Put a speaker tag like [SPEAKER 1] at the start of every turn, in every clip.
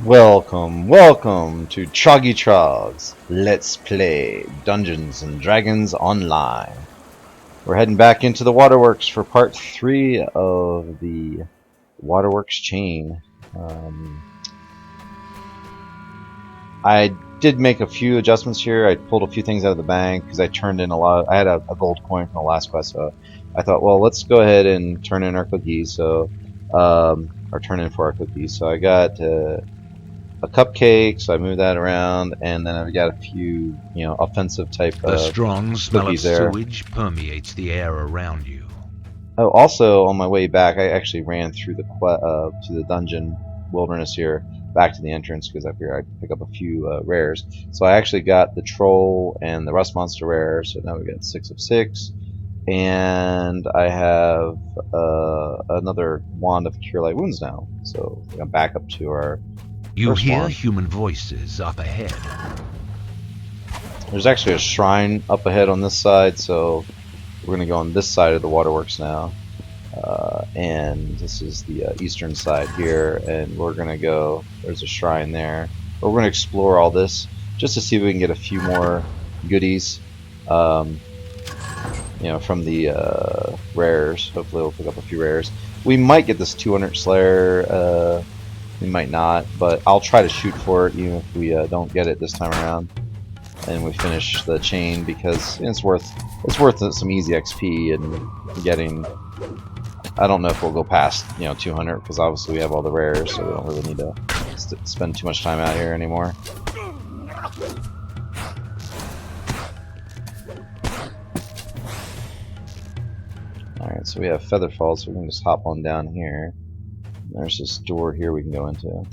[SPEAKER 1] Welcome to Troggy Trog's Let's Play Dungeons and Dragons Online. We're heading back into the Waterworks for part 3 of the Waterworks chain. I did make a few adjustments here. I pulled a few things out of the bank because I turned in a lot. I had a gold coin from the last quest, so I thought, well, let's go ahead and turn in our cookies. So, or turn in for our cookies. So I got a cupcake, so I moved that around, and then I've got a few, offensive type
[SPEAKER 2] The strong smell of
[SPEAKER 1] there.
[SPEAKER 2] sewage permeates the air around you.
[SPEAKER 1] Oh, also on my way back, I actually ran through to the dungeon wilderness here, back to the entrance because I figured I'd pick up a few rares. So I actually got the troll and the rust monster rare. So now we got 6 of 6, and I have another wand of cure light wounds now. So I'm back up to our.
[SPEAKER 2] You hear
[SPEAKER 1] one.
[SPEAKER 2] human voices up ahead.
[SPEAKER 1] There's actually a shrine up ahead on this side, so we're going to go on this side of the Waterworks now. And this is the eastern side here, and we're going to go, there's a shrine there. But we're going to explore all this just to see if we can get a few more goodies, from the rares. Hopefully we'll pick up a few rares. We might get this 200 Slayer, we might not, but I'll try to shoot for it even if we don't get it this time around, and we finish the chain because it's worth some easy XP and getting. I don't know if we'll go past 200 because obviously we have all the rares, so we don't really need to spend too much time out here anymore. All right, so we have Featherfall, so we can just hop on down here. There's this door here we can go into.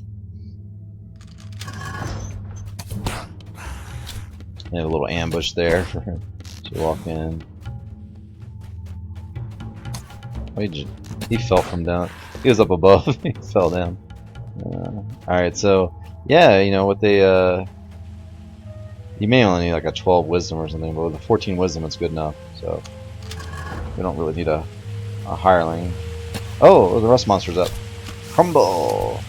[SPEAKER 1] They have a little ambush there for him to walk in. He fell from down. He was up above. He fell down. Alright, so yeah, what they you may only need like a 12 wisdom or something, but with a 14 wisdom it's good enough. So we don't really need a hireling. Oh, the rust monster's up. Crumble!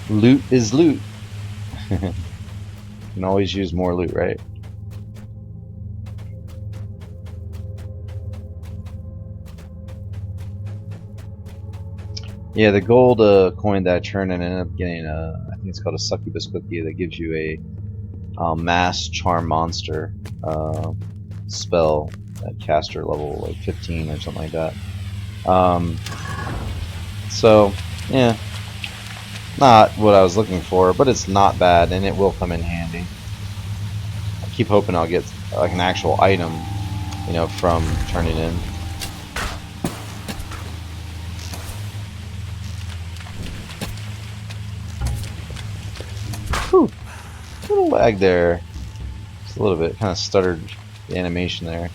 [SPEAKER 1] Loot is loot. You can always use more loot, right? Yeah, the gold coin that I turned in ended up getting I think it's called a succubus cookie that gives you a mass charm monster spell at caster level like 15 or something like that. So yeah, not what I was looking for, but it's not bad and it will come in handy. I keep hoping I'll get like an actual item, from turning in. Whew. A little lag there. Just a little bit. Kind of stuttered the animation there.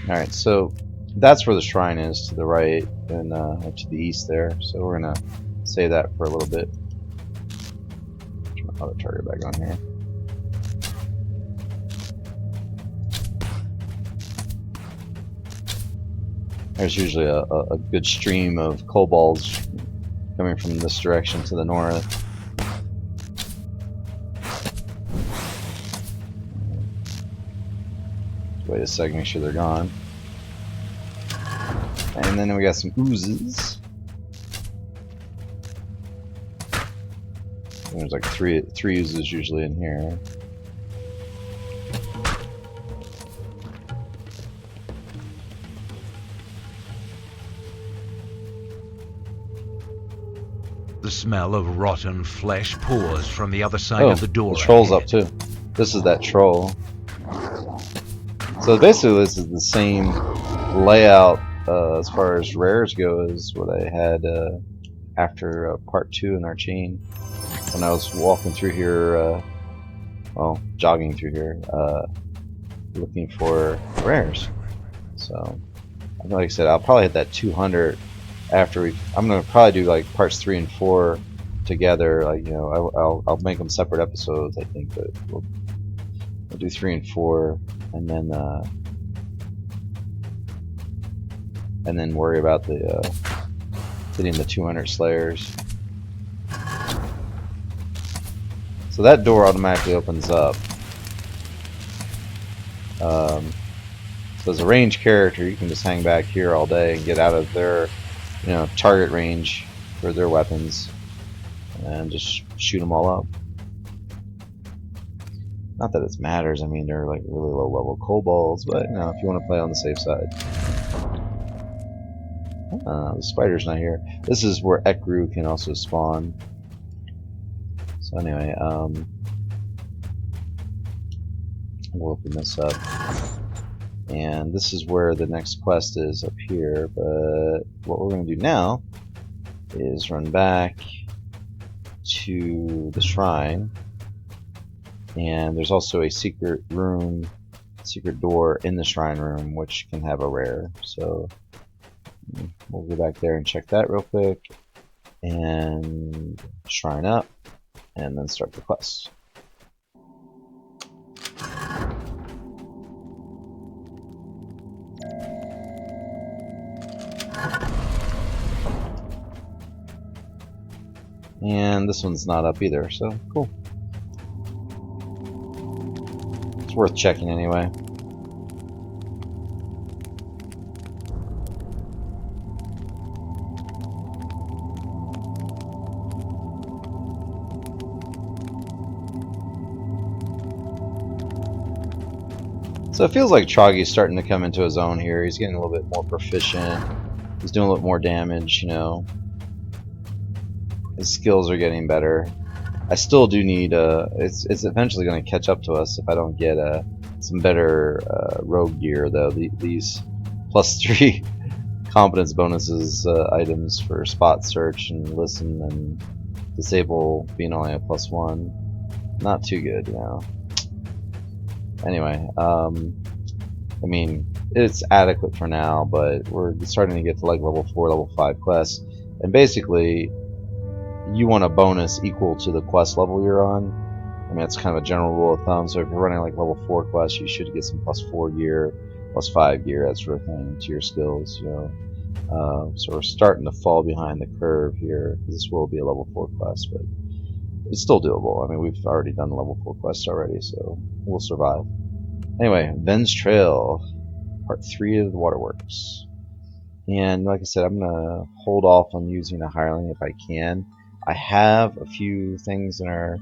[SPEAKER 1] Alright, so that's where the shrine is, to the right and to the east there. So we're gonna save that for a little bit. Turn my auto target back on here. There's usually a good stream of kobolds coming from this direction to the north. Wait a second, make sure they're gone. And then we got some oozes. There's like three oozes usually in here.
[SPEAKER 2] smell of rotten flesh pours from the other side
[SPEAKER 1] Oh,
[SPEAKER 2] of the door.
[SPEAKER 1] the troll's
[SPEAKER 2] ahead.
[SPEAKER 1] up too. This is that troll. So basically this is the same layout as far as rares go as what I had after part 2 in our chain. When I was walking through here, well, jogging through here, looking for rares. So, like I said, I'll probably hit that 200 after we. I'm gonna probably do like parts 3 and 4 together. Like, you know, I'll make them separate episodes, I think, but we'll do 3 and 4, and then worry about the hitting the 200 slayers. So that door automatically opens up. So as a ranged character, you can just hang back here all day and get out of their, you know, target range for their weapons, and just shoot them all up. Not that it matters. I mean, they're like really low level kobolds, but you know, if you want to play on the safe side. The spider's not here. This is where Ekru can also spawn. So anyway, we'll open this up, and this is where the next quest is, up here. But what we're going to do now is run back to the shrine, and there's also a secret room, secret door in the shrine room, which can have a rare. So we'll go back there and check that real quick, and shrine up, and then start the quest. And this one's not up either, so cool. It's worth checking anyway. So it feels like Troggy's starting to come into his own here. He's getting a little bit more proficient. He's doing a little more damage, you know. His skills are getting better. I still do need it's eventually going to catch up to us if I don't get some better rogue gear though. These +3 competence bonuses items for spot search and listen and disable being only a +1, not too good, you know. Anyway, I mean, it's adequate for now, but we're starting to get to like level 4, level 5 quests, and basically you want a bonus equal to the quest level you're on. I mean, that's kind of a general rule of thumb. So if you're running like level 4 quests, you should get some +4 gear, +5 gear, that sort of thing to your skills, you know. So we're starting to fall behind the curve here. This will be a level 4 quest, but it's still doable. I mean, we've already done the level 4 quests already, so we'll survive. Anyway, Venn's Trail, part 3 of the Waterworks. And like I said, I'm gonna hold off on using a hireling if I can. I have a few things in our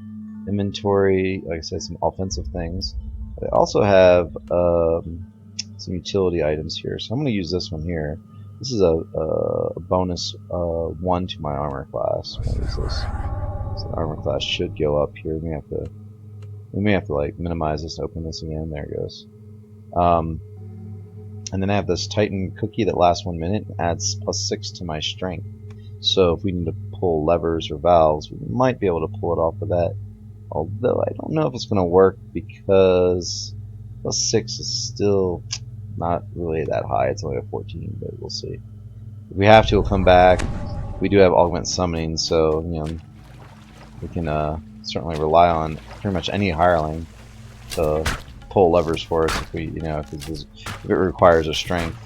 [SPEAKER 1] inventory, like I said, some offensive things. But I also have some utility items here, so I'm going to use this one here. This is a bonus 1 to my armor class. I'm gonna use this. So the armor class should go up here. We may have to like minimize this, open this again. There it goes. And then I have this Titan cookie that lasts 1 minute and adds +6 to my strength. So if we need to pull levers or valves, we might be able to pull it off with that. Although I don't know if it's going to work because +6 is still not really that high. It's only a 14, but we'll see. If we have to, we'll come back. We do have augment summoning, so you know we can certainly rely on pretty much any hireling to pull levers for us if we, you know, if it requires a strength.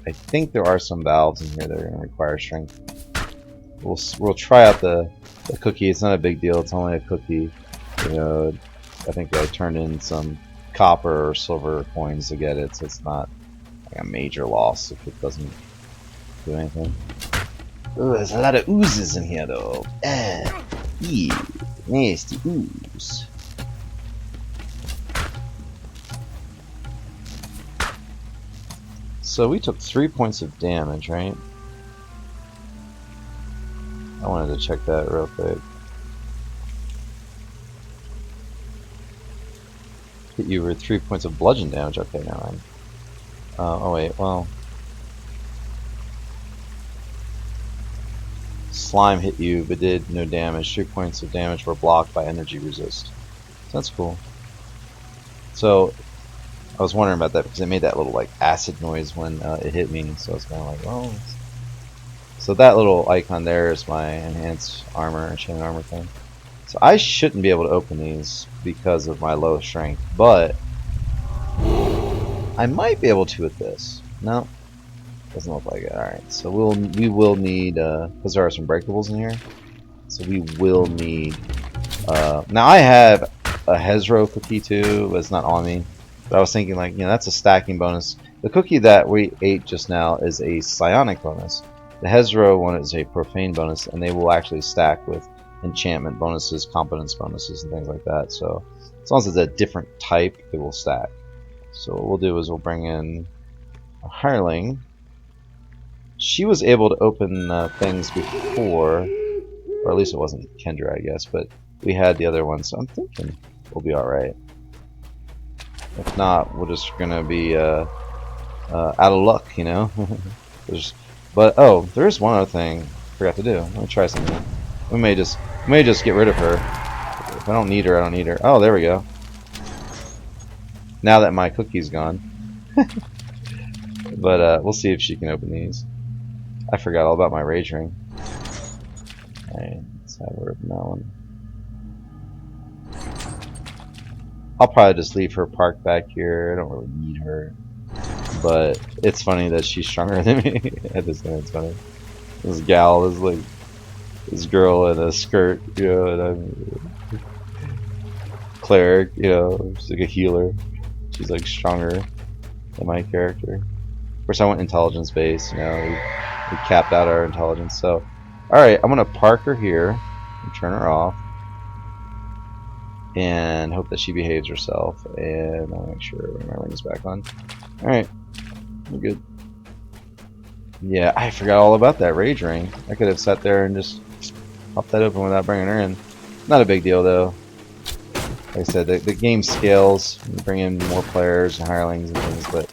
[SPEAKER 1] I think there are some valves in here that are going to require strength. We'll try out the cookie. It's not a big deal. It's only a cookie. You know, I think I turned in some copper or silver coins to get it, so it's not like a major loss if it doesn't do anything. Ooh, there's a lot of oozes in here though. Ew, nasty ooze. So we took 3 points of damage, right? I wanted to check that real quick. Hit you with 3 points of bludgeon damage. Okay, never mind. Oh wait, well. Slime hit you but did no damage. 3 points of damage were blocked by energy resist. So that's cool. So I was wondering about that because it made that little like acid noise when it hit me. So I was kind of like, oh. So that little icon there is my enhanced armor, enchanted armor thing. So I shouldn't be able to open these because of my low strength, but I might be able to with this. No, doesn't look like it. All right, so we will need because there are some breakables in here, so we will need. Now I have a Hezro cookie too, but it's not on me. But I was thinking like, that's a stacking bonus. The cookie that we ate just now is a psionic bonus. The Hezro one is a profane bonus, and they will actually stack with enchantment bonuses, competence bonuses, and things like that. So as long as it's a different type, it will stack. So what we'll do is we'll bring in a hireling. She was able to open things before, or at least it wasn't Kendra, I guess, but we had the other one, so I'm thinking we'll be alright. If not, we're just gonna be out of luck, But oh, there is one other thing I forgot to do. Let me try something. We may just get rid of her. If I don't need her, I don't need her. Oh, there we go. Now that my cookie's gone. But we'll see if she can open these. I forgot all about my rage ring. Alright, let's have her open that one. I'll probably just leave her parked back here. I don't really need her. But it's funny that she's stronger than me. I just think it's funny. This gal is like this girl in a skirt, and I'm cleric, she's like a healer. She's like stronger than my character. Of course, I went intelligence based. We capped out our intelligence. So, all right, I'm gonna park her here and turn her off, and hope that she behaves herself. And I'll make sure my ring's back on. All right, we're good. Yeah, I forgot all about that rage ring. I could have sat there and just popped that open without bringing her in. Not a big deal though. Like I said, the game scales. You bring in more players and hirelings and things, but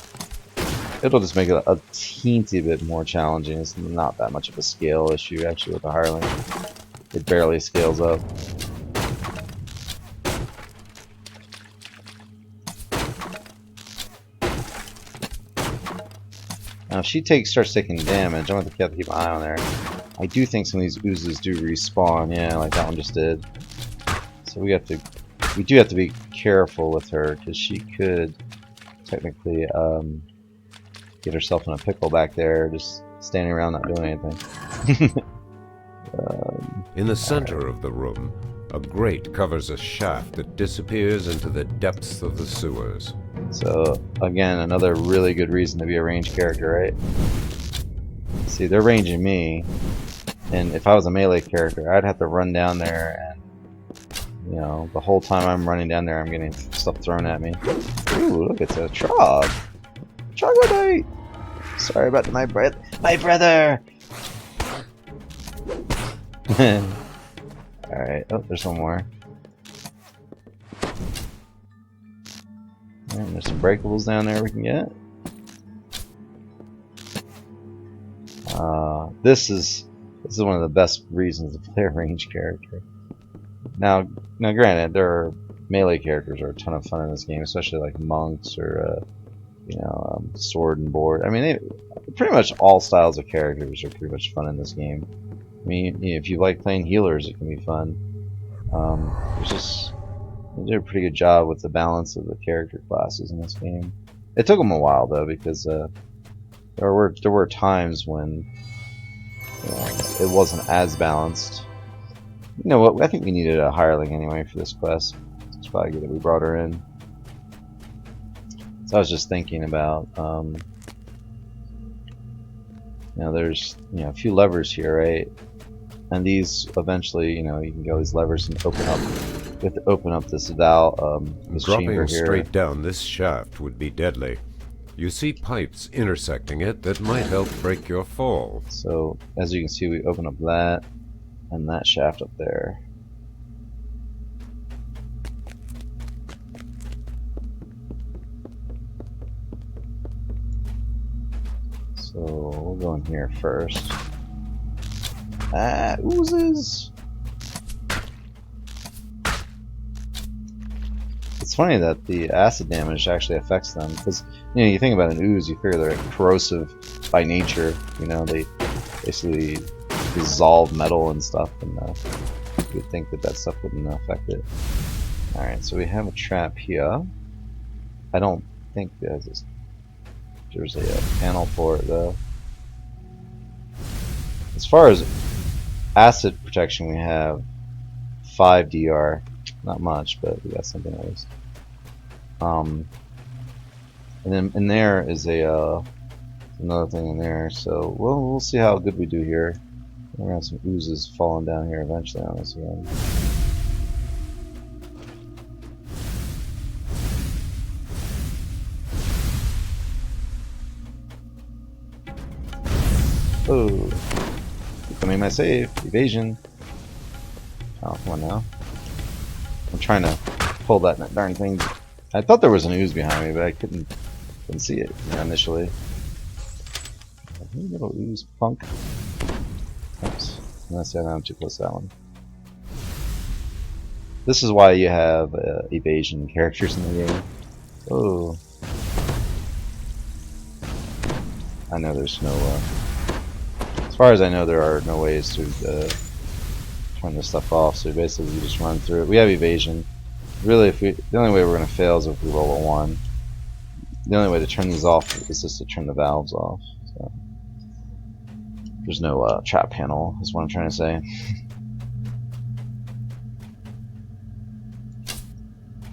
[SPEAKER 1] it'll just make it a teensy bit more challenging. It's not that much of a scale issue actually with the hireling. It barely scales up. Now if she starts taking damage, I'm going to have to keep an eye on her. I do think some of these oozes do respawn, yeah, like that one just did. So we do have to be careful with her, because she could technically get herself in a pickle back there, just standing around not doing anything.
[SPEAKER 3] In the center of the room, a grate covers a shaft that disappears into the depths of the sewers.
[SPEAKER 1] So again, another really good reason to be a ranged character, right? See, they're ranging me, and if I was a melee character, I'd have to run down there, and the whole time I'm running down there, I'm getting stuff thrown at me. Ooh, look, it's a Trog. Troglodyte. Sorry about my brother. Alright, oh, there's one more. And there's some breakables down there we can get. This is one of the best reasons to play a ranged character. Now granted, there are melee characters are a ton of fun in this game, especially like monks or sword and board. I mean, pretty much all styles of characters are pretty much fun in this game. I mean, if you like playing healers, it can be fun. They did a pretty good job with the balance of the character classes in this game. It took them a while though, because there were times when it wasn't as balanced. You know what? I think we needed a hireling anyway for this quest. It's probably good that we brought her in. So I was just thinking about, there's a few levers here, right? And these eventually, you can go these levers and open up. We have to open up this valve, this chamber here.
[SPEAKER 3] Dropping straight down this shaft would be deadly. You see pipes intersecting it that might help break your fall.
[SPEAKER 1] So as you can see, we open up that. and that shaft up there. So we'll go in here first. Ah, oozes! It's funny that the acid damage actually affects them, because you know, you think about an ooze, you figure they're corrosive by nature. You know, they basically dissolve metal and stuff, and you would think that that stuff wouldn't affect it. All right, so we have a trap here. I don't think there's a panel for it though. As far as acid protection, we have 5 DR. Not much, but we got something at least. And then in there is a another thing in there. So we'll see how good we do here. We're gonna have some oozes falling down here eventually on us again. Oh, becoming my save. Evasion. Oh, come on now. I'm trying to pull that darn thing. I thought there was an ooze behind me, but I couldn't see it, you know, initially. Hey, little ooze punk. Oops. Unless I'm too close to that one. This is why you have evasion characters in the game. Oh. I know there's no... as far as I know, there are no ways to turn this stuff off, so basically you just run through it. We have evasion. Really, the only way we're going to fail is if we roll a 1. The only way to turn these off is just to turn the valves off. So. There's no trap panel, is what I'm trying to say.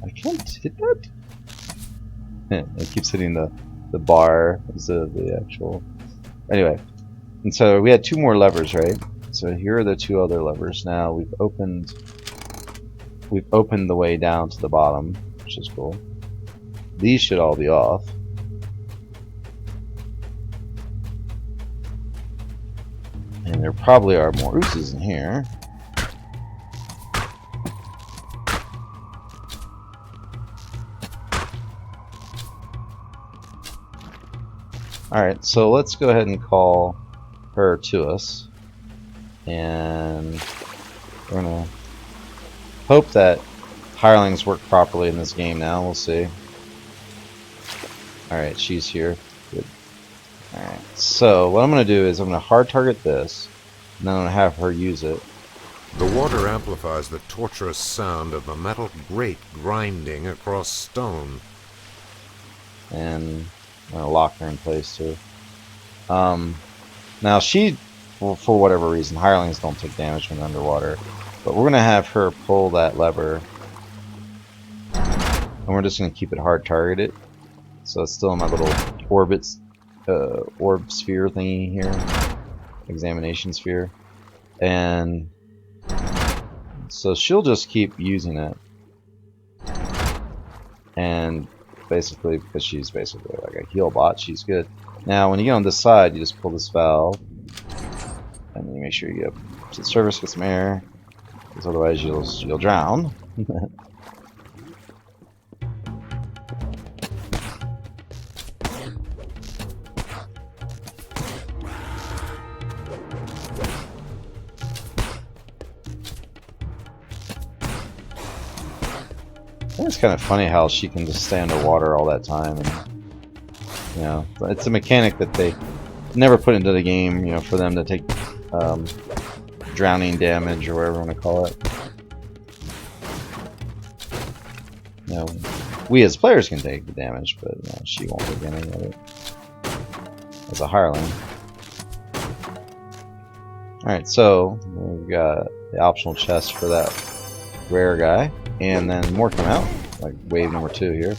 [SPEAKER 1] I can't hit that? It keeps hitting the bar as the actual... Anyway, and so we had 2 more levers, right? So here are the 2 other levers. Now we've opened the way down to the bottom, which is cool. These should all be off. And there probably are more oozes in here. Alright, so let's go ahead and call her to us. And we're gonna hope that hirelings work properly in this game now. We'll see. Alright, she's here. Good. Alright, so what I'm gonna do is I'm gonna hard target this, and then I'm gonna have her use it.
[SPEAKER 3] The water amplifies the torturous sound of a metal grate grinding across stone.
[SPEAKER 1] And I'm gonna lock her in place too. Now she, for whatever reason, hirelings don't take damage when underwater, but we're gonna have her pull that lever, and we're just gonna keep it hard targeted, so it's still in my little orb sphere thingy here, examination sphere, and so she'll just keep using it, and basically, because she's basically like a heal bot, she's good. Now when you get on this side, you just pull this valve, and you make sure you get up to the surface, get some air, because otherwise you'll drown. It's kind of funny how she can just stay underwater all that time, and you know, it's a mechanic that they never put into the game, you know, for them to take drowning damage or whatever you want to call it. You know, we as players can take the damage, but you know, she won't take any of it as a hireling. Alright, so we've got the optional chest for that rare guy, and then more come out, like wave number 2 here.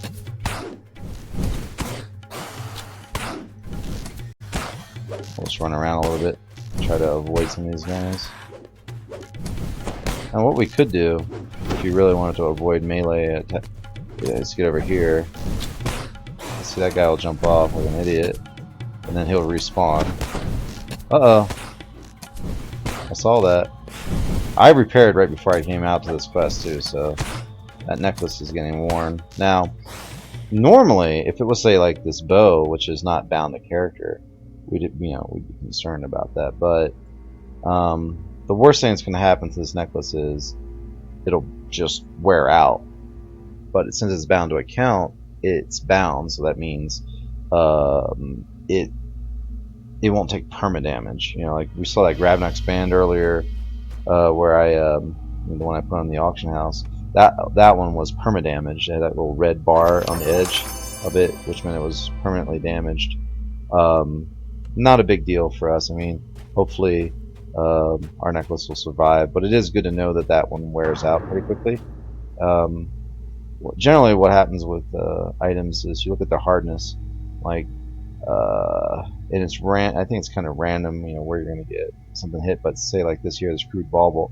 [SPEAKER 1] We'll just run around a little bit, try to avoid some of these guys. And what we could do, if you really wanted to avoid melee, is get over here. See, that guy will jump off like an idiot, and then he'll respawn. Uh-oh. I saw that. I repaired right before I came out to this quest too, so that necklace is getting worn. Now, normally, if it was say like this bow, which is not bound to character, we'd be concerned about that. But the worst thing that's going to happen to this necklace is it'll just wear out. But since it's bound to account, it's bound, so that means it won't take perma damage. You know, like we saw that Grabnox band earlier, where the one I put on the auction house. That one was perma damaged. It had that little red bar on the edge of it, which meant it was permanently damaged. Not a big deal for us. I mean, hopefully our necklace will survive, but it is good to know that that one wears out pretty quickly. Generally, what happens with items is you look at the hardness, like, and it's I think it's kind of random, you know, where you're going to get something hit. But say like this here, this crude bauble,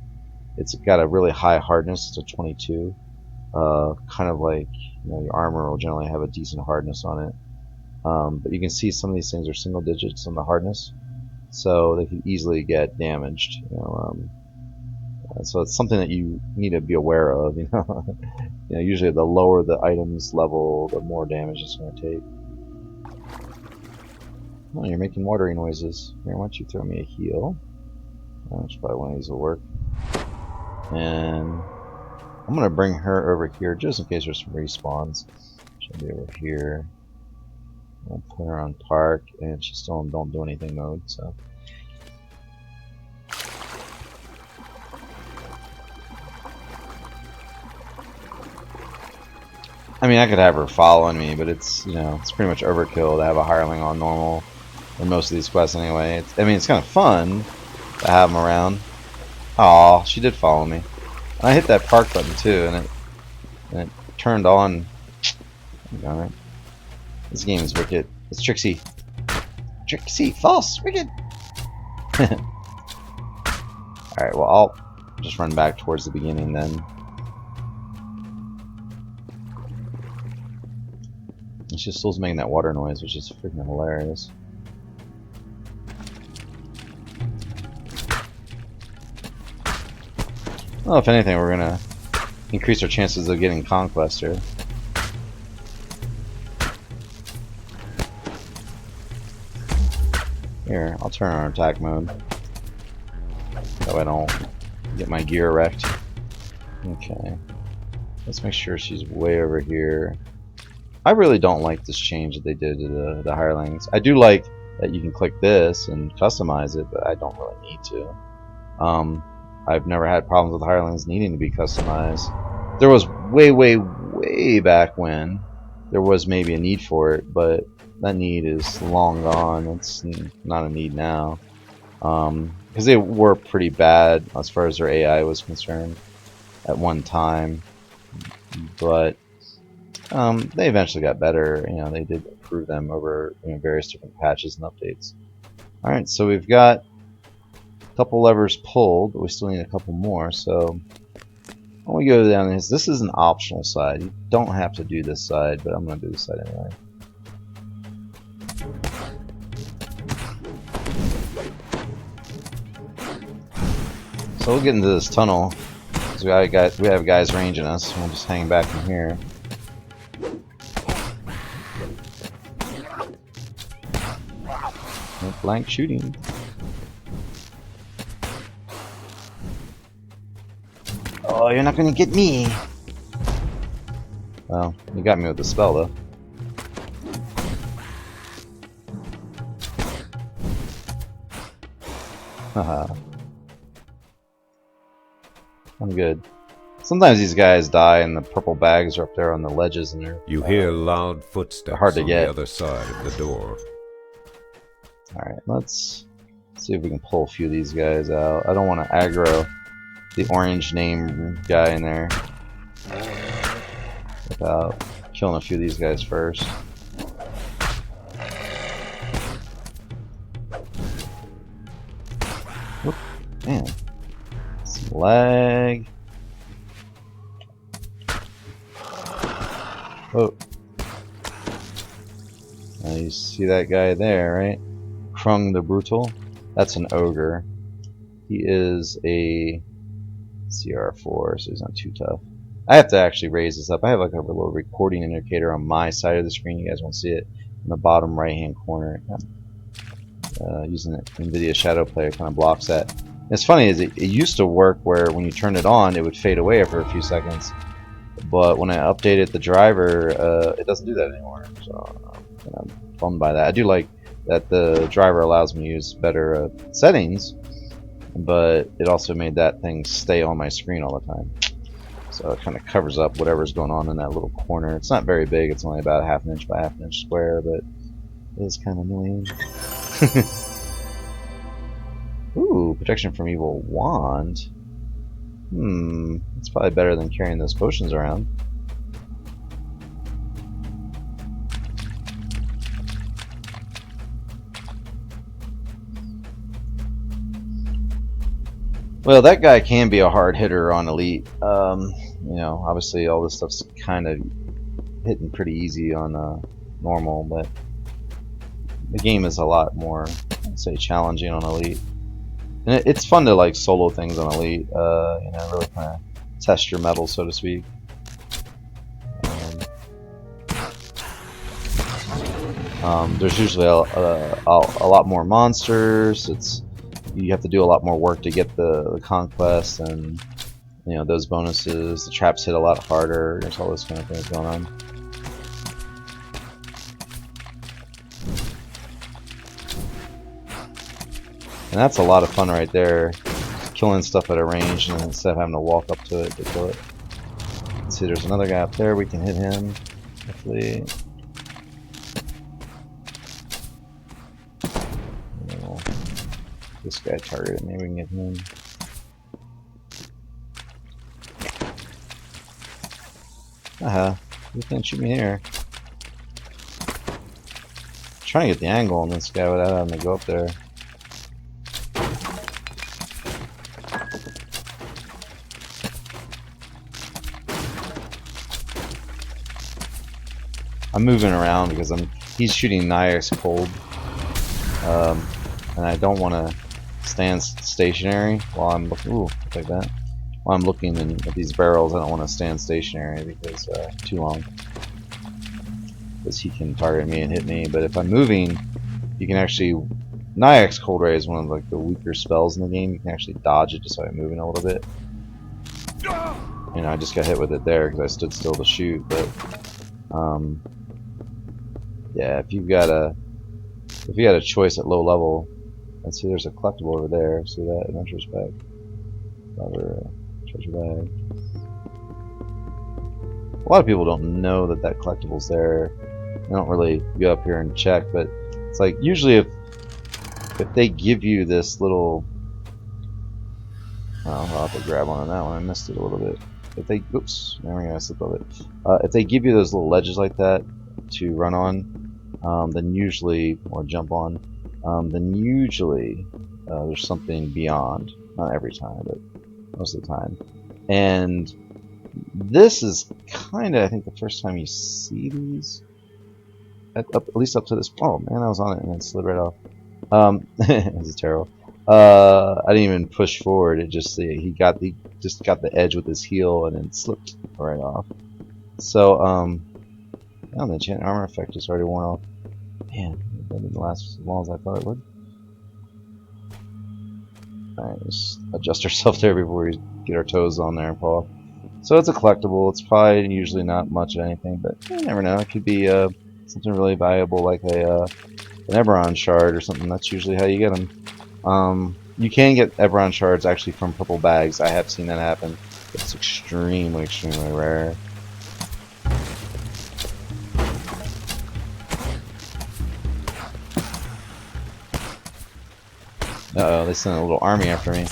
[SPEAKER 1] it's got a really high hardness. It's a 22. Kind of like, you know, your armor will generally have a decent hardness on it. But you can see some of these things are single digits on the hardness, so they can easily get damaged. You know, so it's something that you need to be aware of. You know, you know, usually the lower the item's level, the more damage it's going to take. Oh, you're making watery noises. Here, why don't you throw me a heal? That's probably one of these will work. And I'm going to bring her over here just in case there's some respawns. She'll be over here. I'll put her on park, and she's still in don't do anything mode, so. I mean, I could have her following me, but it's, you know, it's pretty much overkill to have a hireling on normal in most of these quests anyway. I mean, it's kind of fun to have them around. Aw, she did follow me. And I hit that park button too, and it turned on. Darn it. This game is wicked. It's Trixie. Trixie, false, wicked. Alright, well, I'll just run back towards the beginning then. And she still's making that water noise, which is freaking hilarious. Well, if anything, we're gonna increase our chances of getting conquest here. Here, I'll turn on attack mode. So I don't get my gear wrecked. Okay. Let's make sure she's way over here. I really don't like this change that they did to the hirelings. I do like that you can click this and customize it, but I don't really need to. I've never had problems with hirelings needing to be customized. There was way back when there was maybe a need for it, but that need is long gone. It's not a need now. Because they were pretty bad as far as their AI was concerned at one time. But they eventually got better. You know, they did improve them over, you know, various different patches and updates. Alright, so we've got a couple levers pulled, but we still need a couple more. So when we go down this is an optional side. You don't have to do this side, but I'm going to do this side anyway. So we'll get into this tunnel. We have guys ranging us. We'll just hang back in here. No blank shooting. Oh, you're not gonna get me. Well, you got me with the spell though. Haha. I'm good. Sometimes these guys die and the purple bags are up there on the ledges and they're...
[SPEAKER 3] You hear loud footsteps
[SPEAKER 1] hard to
[SPEAKER 3] on
[SPEAKER 1] get.
[SPEAKER 3] the other side of the door.
[SPEAKER 1] Alright, let's see if we can pull a few of these guys out. I don't want to aggro the orange name guy in there without killing a few of these guys first. Whoop, man. Some lag. Oh. Now you see that guy there, right? Krung the Brutal. That's an ogre. He is a CR4, so he's not too tough. I have to actually raise this up. I have like a little recording indicator on my side of the screen. You guys won't see it in the bottom right hand corner. Using the Nvidia Shadow Player kind of blocks that. And it's funny is it used to work where when you turned it on, it would fade away after a few seconds. But when I updated the driver, it doesn't do that anymore. So I'm bummed by that. I do like that the driver allows me to use better settings, but it also made that thing stay on my screen all the time. So it kind of covers up whatever's going on in that little corner. It's not very big. It's only about a ½ inch by ½ inch square, but it is kind of annoying. Ooh, protection from evil wand. It's probably better than carrying those potions around. Well, that guy can be a hard hitter on Elite. You know, obviously all this stuff's kind of hitting pretty easy on normal, but the game is a lot more, I'd say, challenging on Elite. And it's fun to like solo things on Elite. You know, really kind of test your metal, so to speak. There's usually a lot more monsters. You have to do a lot more work to get the conquest, and you know those bonuses. The traps hit a lot harder. There's all those kind of things going on. And that's a lot of fun right there, killing stuff at a range, and instead of having to walk up to it to kill it. Let's see, there's another guy up there. We can hit him. Hopefully. This guy targeted me, we can get him. Haha, you can't shoot me here. I'm trying to get the angle on this guy without having to go up there. I'm moving around because he's shooting Nyax cold. And I don't want to stand stationary while I'm looking. Ooh, like that. While I'm looking at these barrels, I don't want to stand stationary because too long. Because he can target me and hit me. But if I'm moving, you can actually. Nyax Cold Ray is one of like the weaker spells in the game. You can actually dodge it just by moving a little bit. You know, I just got hit with it there because I stood still to shoot. But yeah, if you got a choice at low level. Let's see, there's a collectible over there. See that? Adventurer's Bag. Another treasure bag. A lot of people don't know that collectible's there. They don't really go up here and check, but it's like usually if they give you this little, I'll have to grab on that one. I missed it a little bit. If they, oops, there we go. I slipped of it. If they give you those little ledges like that to run on, then usually, or jump on. Then usually there's something beyond. Not every time, but most of the time. And this is kind of, I think, the first time you see these. At least up to this. Oh man, I was on it and it slid right off. This is terrible. I didn't even push forward. It just he just got the edge with his heel and then slipped right off. So oh, the enchant armor effect just already worn off. Man. That didn't last as long as I thought it would. Alright, just adjust ourselves there before we get our toes on there and fall off. So it's a collectible. It's probably usually not much of anything, but you never know. It could be something really valuable like an Eberron shard or something. That's usually how you get them. You can get Eberron shards actually from purple bags. I have seen that happen. But it's extremely, extremely rare. Uh-oh, they sent a little army after me.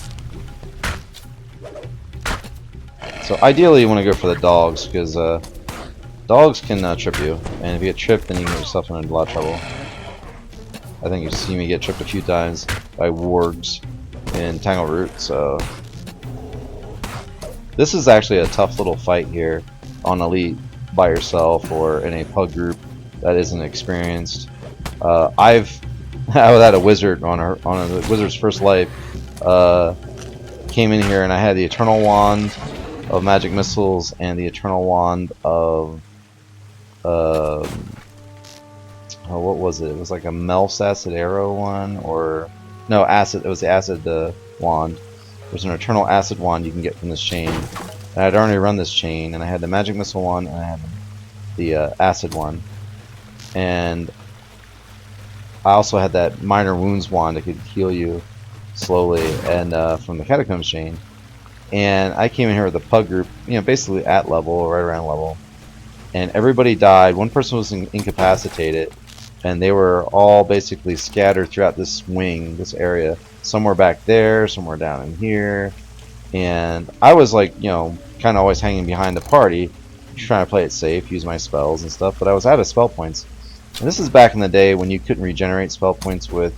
[SPEAKER 1] So ideally you want to go for the dogs, because dogs can trip you. And if you get tripped, then you get yourself in a lot of trouble. I think you've seen me get tripped a few times by wargs in Tangleroot, so... This is actually a tough little fight here on Elite by yourself or in a pug group that isn't experienced. I had a wizard on the wizard's first life came in here and I had the Eternal Wand of Magic Missiles and the Eternal Wand of oh, what was it? It was like a Melf's Acid Arrow one, or no, Acid. It was the Acid wand. There's an Eternal Acid wand you can get from this chain. And I'd already run this chain, and I had the Magic Missile one, and I had the Acid one, and I also had that Minor Wounds wand that could heal you slowly, and from the Catacombs chain. And I came in here with a pug group, you know, basically at level, right around level, and everybody died. One person was incapacitated, and they were all basically scattered throughout this wing, this area. Somewhere back there, somewhere down in here. And I was like, you know, kind of always hanging behind the party, trying to play it safe, use my spells and stuff, but I was out of spell points. And this is back in the day when you couldn't regenerate spell points with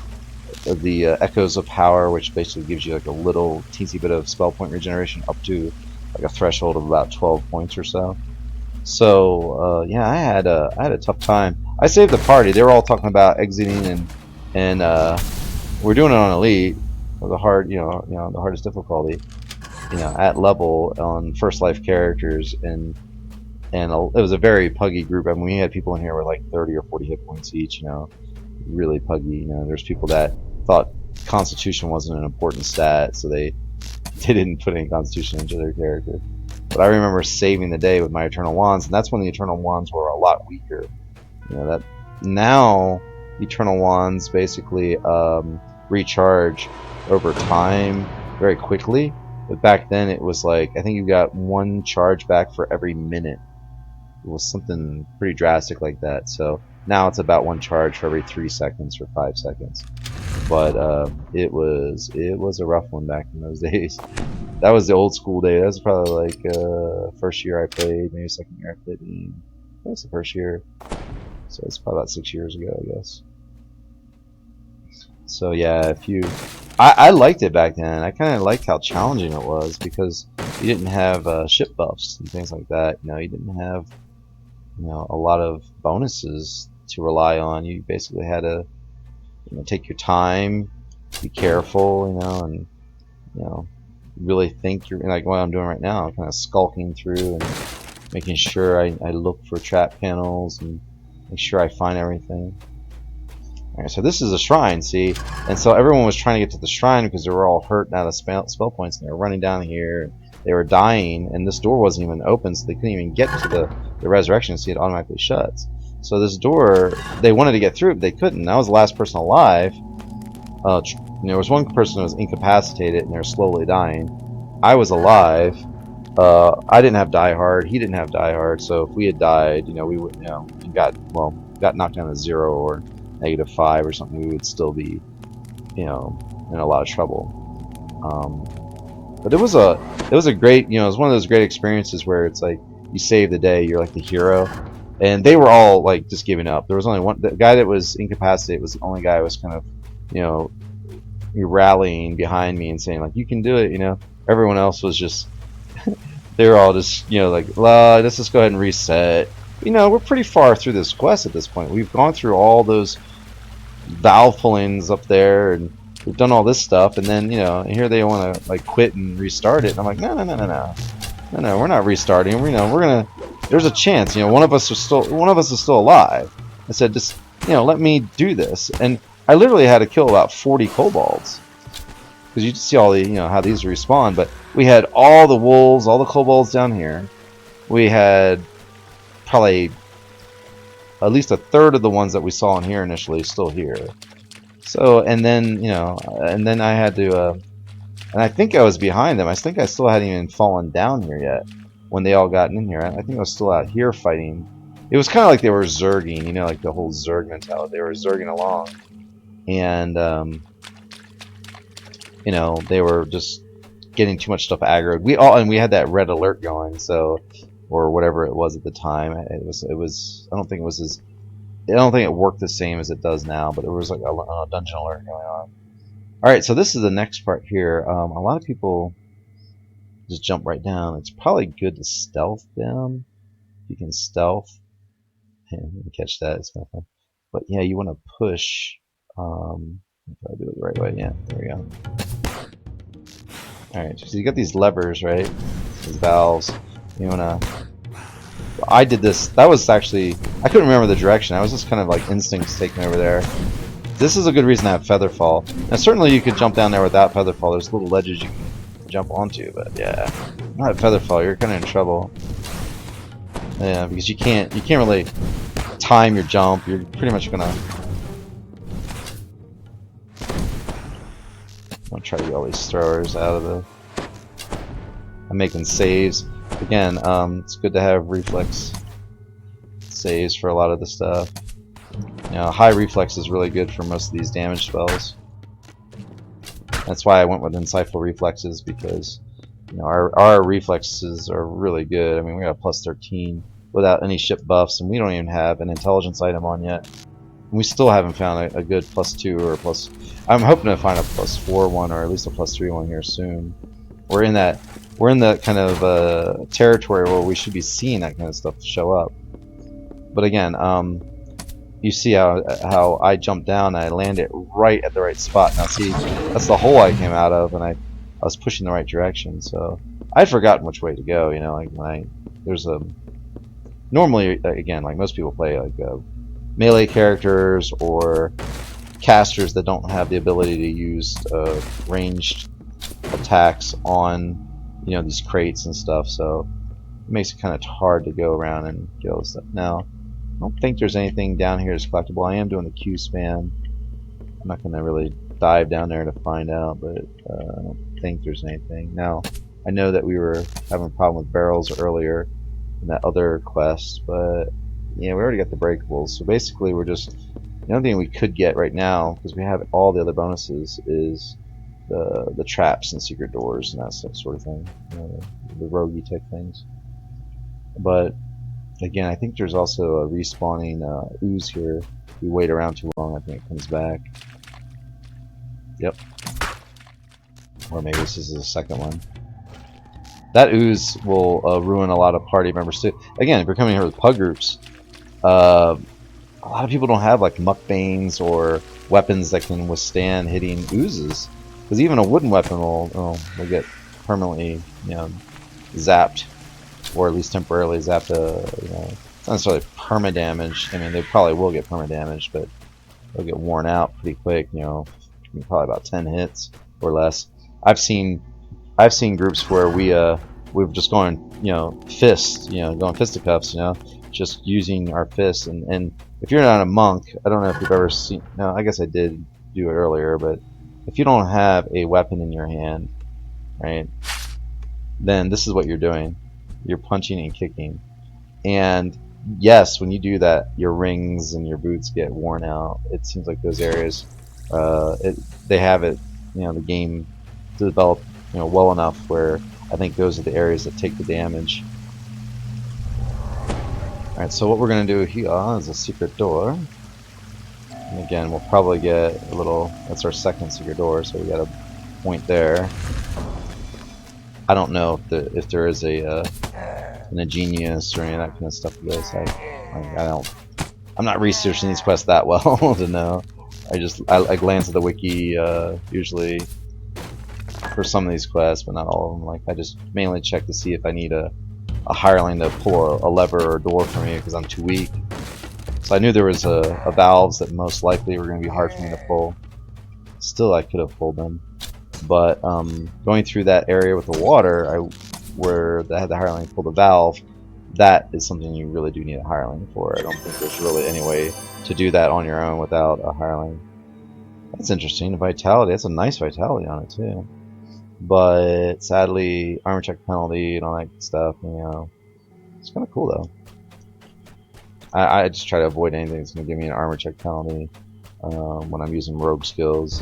[SPEAKER 1] the Echoes of Power, which basically gives you like a little teensy bit of spell point regeneration up to like a threshold of about 12 points or so. So yeah, I had a tough time. I saved the party. They were all talking about exiting, and we're doing it on elite, or the hard, you know, the hardest difficulty, you know, at level on first life characters, and it was a very puggy group. I mean, we had people in here with like 30 or 40 hit points each, you know, really puggy. You know, there's people that thought Constitution wasn't an important stat, so they didn't put any Constitution into their character. But I remember saving the day with my Eternal Wands, and that's when the Eternal Wands were a lot weaker. You know, that now Eternal Wands basically recharge over time very quickly, but back then it was like, I think you got one charge back for every minute. It was something pretty drastic like that. So now it's about one charge for every 3 seconds or 5 seconds. But it was a rough one back in those days. That was the old school day. That was probably like first year I played, maybe second year I played. I think it was the first year. So it's probably about 6 years ago, I guess. So yeah, I liked it back then. I kind of liked how challenging it was, because you didn't have ship buffs and things like that. You know, you didn't have, you know, a lot of bonuses to rely on. You basically had to, you know, take your time, be careful, you know, and, you know, really think. You're like what I'm doing right now, kind of skulking through and making sure I look for trap panels and make sure I find everything. Alright, so this is a shrine, see? And so everyone was trying to get to the shrine because they were all hurt and out of spell points, and they were running down here. They were dying, and this door wasn't even open, so they couldn't even get to the resurrection, so it automatically shuts. So this door, they wanted to get through it, but they couldn't. I was the last person alive. There was one person who was incapacitated, and they were slowly dying. I was alive. I didn't have Die Hard. He didn't have Die Hard. So if we had died, you know, we would, you know, got knocked down to 0 or -5 or something, we would still be, you know, in a lot of trouble. But it was a great, you know, it was one of those great experiences where it's like you save the day, you're like the hero, and they were all like just giving up. There was only one, the guy that was incapacitated was the only guy who was kind of, you know, rallying behind me and saying like, you can do it, you know. Everyone else was just they were all just, you know, like, let's just go ahead and reset. You know, we're pretty far through this quest at this point. We've gone through all those valve pullings up there, and we've done all this stuff, and then, you know, and here they want to like quit and restart it. And I'm like, no, we're not restarting. You know, there's a chance. You know, one of us is still alive. I said, just, you know, let me do this. And I literally had to kill about 40 kobolds, because you see all the, you know, how these respawn. But we had all the wolves, all the kobolds down here. We had probably at least a third of the ones that we saw in here initially still here. So, and then, you know, and then I had to, and I think I was behind them. I think I still hadn't even fallen down here yet when they all got in here. I think I was still out here fighting. It was kind of like they were zerging, you know, like the whole zerg mentality. They were zerging along, and you know, they were just getting too much stuff aggroed. We had that red alert going, so, or whatever it was at the time. It was I don't think it worked the same as it does now, but it was like a dungeon alert going on. Alright, so this is the next part here. A lot of people just jump right down. It's probably good to stealth them. You can stealth. Catch that, it's kind of fun. But yeah, you want to push. If I do it the right way, yeah, there we go. Alright, so you got these levers, right? These valves. You wanna... I did this, that was actually... I couldn't remember the direction, I was just kind of like instincts taking over there. This is a good reason to have featherfall. Now certainly you could jump down there without featherfall, there's little ledges you can jump onto, but yeah. Not at featherfall, you're kinda in trouble. Yeah, because you can't really time your jump, you're pretty much gonna... I'm gonna try to get all these throwers out of the... I'm making saves. Again, it's good to have reflex saves for a lot of the stuff. You know, high reflex is really good for most of these damage spells. That's why I went with insightful reflexes, because you know our reflexes are really good. I mean, we got a plus 13 without any ship buffs, and we don't even have an intelligence item on yet. And we still haven't found a good plus 2 or a plus... I'm hoping to find a plus 4 one, or at least a plus 3 one here soon. We're in that kind of territory where we should be seeing that kind of stuff show up. But again, you see how I jumped down and I landed right at the right spot. Now see, that's the hole I came out of, and I was pushing the right direction. So I'd forgotten which way to go. You know, like when there's a... Normally, again, like most people play like melee characters or casters that don't have the ability to use ranged attacks on, you know, these crates and stuff, so it makes it kind of hard to go around and get all this stuff. Now, I don't think there's anything down here that's collectible. I am doing the Q span. I'm not going to really dive down there to find out, but I don't think there's anything. Now, I know that we were having a problem with barrels earlier in that other quest, but yeah, we already got the breakables, so basically we're just... The only thing we could get right now, because we have all the other bonuses, is the traps and secret doors and that sort of thing, you know, the Logitech things. But again, I think there's also a respawning ooze here. If we wait around too long, I think it comes back. Yep. Or maybe this is the second one. That ooze will ruin a lot of party members too. Again, if you're coming here with pug groups, a lot of people don't have like mukbanes or weapons that can withstand hitting oozes. Because even a wooden weapon will get permanently, you know, zapped, or at least temporarily zapped. You know, it's not necessarily perma damage. I mean, they probably will get perma damage, but they'll get worn out pretty quick. You know, probably about 10 hits or less. I've seen groups where we've just gone, you know, going fisticuffs, you know, just using our fists. And if you're not a monk, I don't know if you've ever seen. No, I guess I did do it earlier, but if you don't have a weapon in your hand, right, then this is what you're doing. You're punching and kicking. And yes, when you do that, your rings and your boots get worn out. It seems like those areas, they have it, you know, the game developed, you know, well enough where I think those are the areas that take the damage. Alright, so what we're going to do here is a secret door. And again, we'll probably get a little... That's our second secret door, so we got a point there. I don't know if there is an ingenious or any of that kind of stuff for this. I'm not researching these quests that well to know. I glance at the wiki usually for some of these quests, but not all of them. Like, I just mainly check to see if I need a hireling to pull a lever or a door for me because I'm too weak. So I knew there was a valves that most likely were going to be hard for me to pull. Still, I could have pulled them, but going through that area with the water, where they had the hireling pull the valve, that is something you really do need a hireling for. I don't think there's really any way to do that on your own without a hireling. That's interesting. The vitality. That's a nice vitality on it too. But sadly, armor check penalty and all that stuff, you know, it's kind of cool though. I just try to avoid anything that's going to give me an armor check penalty when I'm using rogue skills.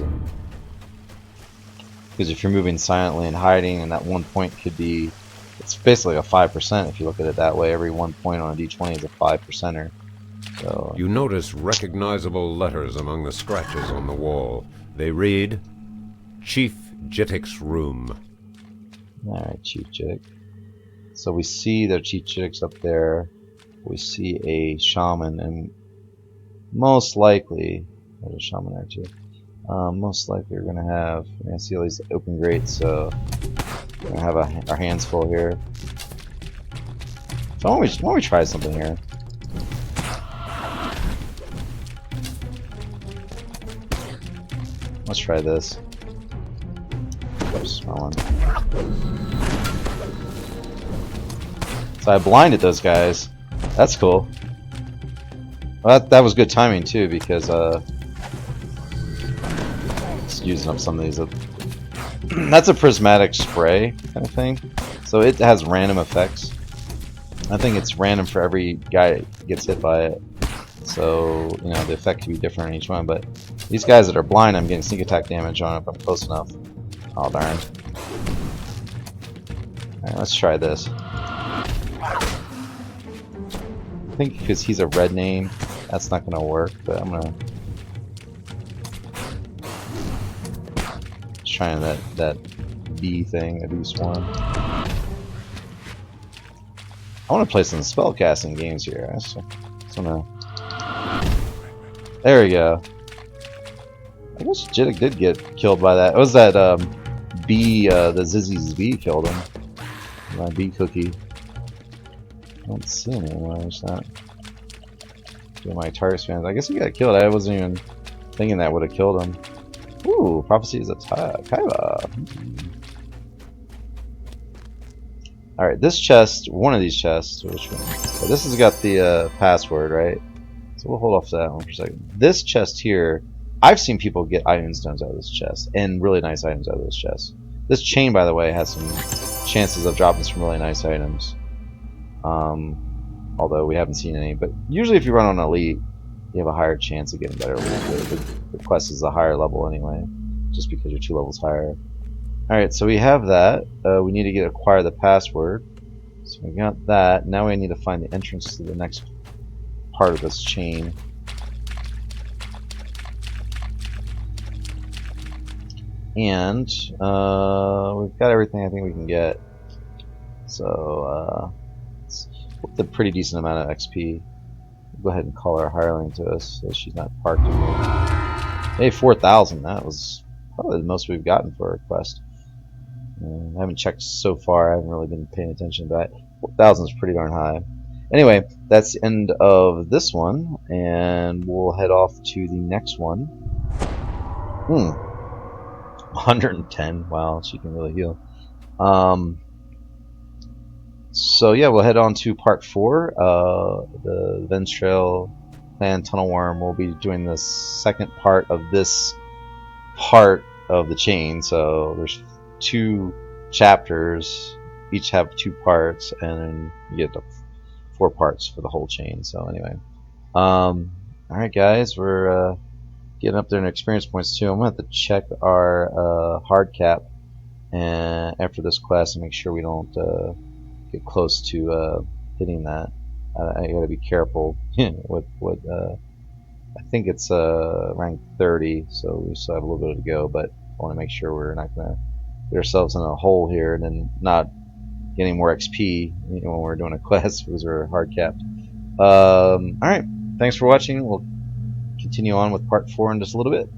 [SPEAKER 1] Because if you're moving silently and hiding, and that 1 point could be, it's basically a 5% if you look at it that way. Every 1 point on a d20 is a 5%er. So
[SPEAKER 3] you notice recognizable letters among the scratches on the wall. They read, Chief Jitik's room.
[SPEAKER 1] Alright, Chief Jitik. So we see that Chief Jitik's up there. We see a shaman, and most likely, there's a shaman there too. Most likely we're going to see all these open grates, so We have our hands full here. So why don't we try something here? Let's try this. Oops, wrong one. So I blinded those guys. That's cool. Well, that was good timing too, because just using up some of these. That's a prismatic spray kind of thing, so it has random effects. I think it's random for every guy that gets hit by it, so you know the effect can be different on each one. But these guys that are blind, I'm getting sneak attack damage on if I'm close enough. Oh darn! All right, let's try this. I think because he's a red name, that's not gonna work. But I'm gonna trying that B thing, at least one. I want to play some spellcasting games here. I just wanna. There we go. I guess Jittik did get killed by that. It was that bee, the Zizzy's bee killed him. My bee cookie. I don't see him anymore. It's not. My target spans. I guess he got killed. I wasn't even thinking that would have killed him. Ooh, prophecy is a Kaiba. Alright, this chest, one of these chests, which one? So this has got the password, right? So we'll hold off to that one for a second. This chest here, I've seen people get iron stones out of this chest, and really nice items out of this chest. This chain, by the way, has some chances of dropping some really nice items. Although we haven't seen any, but usually if you run on Elite, you have a higher chance of getting better loot. The quest is a higher level anyway, just because you're 2 levels higher. Alright, so we have that. We need to acquire the password. So we got that. Now we need to find the entrance to the next part of this chain. And we've got everything I think we can get. So it's with a pretty decent amount of XP. Go ahead and call our hireling to us so she's not parked anymore. Hey, 4,000. That was probably the most we've gotten for a quest. I haven't checked so far. I haven't really been paying attention to that. 4,000 is pretty darn high. Anyway, that's the end of this one, and we'll head off to the next one. 110. Wow, she can really heal. So yeah, we'll head on to part 4. The Venn Clan Tunnelworm. We'll be doing the second part of this part of the chain. So there's 2 chapters, each have 2 parts, and then you get the 4 parts for the whole chain. So anyway, alright guys, we're getting up there in experience points too. I'm gonna have to check our hard cap and after this quest and make sure we don't get close to hitting that. I gotta be careful with what I think it's rank 30, so we still have a little bit to go, but I want to make sure we're not gonna get ourselves in a hole here and then not getting more XP, you know, when we're doing a quest because we're hard capped. Alright, thanks for watching. We'll continue on with part 4 in just a little bit.